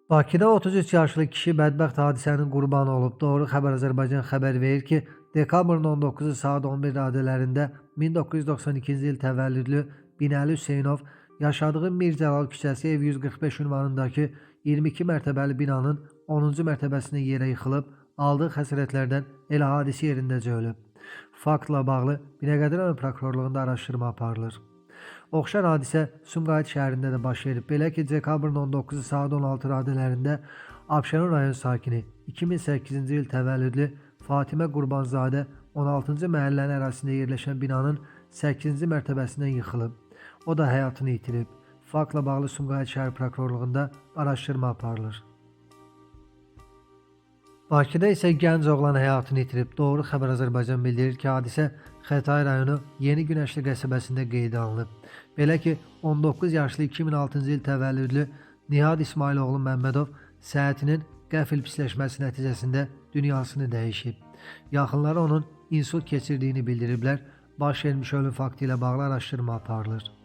Bakıda 33 yaşlı kişi bədbəxt hadisənin qurbanı olub. Doğru Xəbər Azərbaycan xəbər verir ki, dekabrın 19-u saat 11 radələrində 1992-ci il təvəllüdlü Binəli Hüseynov yaşadığı Mir Cəlal küçəsi ev 145 ünvanındakı 22 mərtəbəli binanın 10-cu mərtəbəsində yerə yıxılıb, aldığı xəsarətlərdən elə hadisə yerindəcə ölüb. Faktla bağlı Binəqədi rayon prokurorluğunda araşdırma aparılır. Oxşar hadisə Sumqayıt şəhərində də baş verib. Belə ki, dekabrın 19-u saat 16 radələrində Abşeron rayon sakini 2008-ci il təvəllüdlü Fatimə Qurbanzadə 16-cı məhəllənin ərazisində yerləşən binanın 8-ci mərtəbəsindən yıxılıb. O da həyatını itirib. Faktla bağlı Sumqayıt şəhər prokurorluğunda araşdırma aparılır. Bakıda isə gənc oğlan həyatını itirib. Doğru Xəbər Azərbaycan bildirir ki, hadisə Xətai rayonu Yeni Günəşli qəsəbəsində qeydə alınıb. Belə ki, 19 yaşlı 2006-cı il təvəllüdlü Nihad İsmailoğlu Məmmədov səhhətinin qəfil pisləşməsi nəticəsində dünyasını dəyişib. Yaxınları onun insult keçirdiyini bildiriblər. Baş vermiş ölüm faktı ilə bağlı araşdırma aparılır.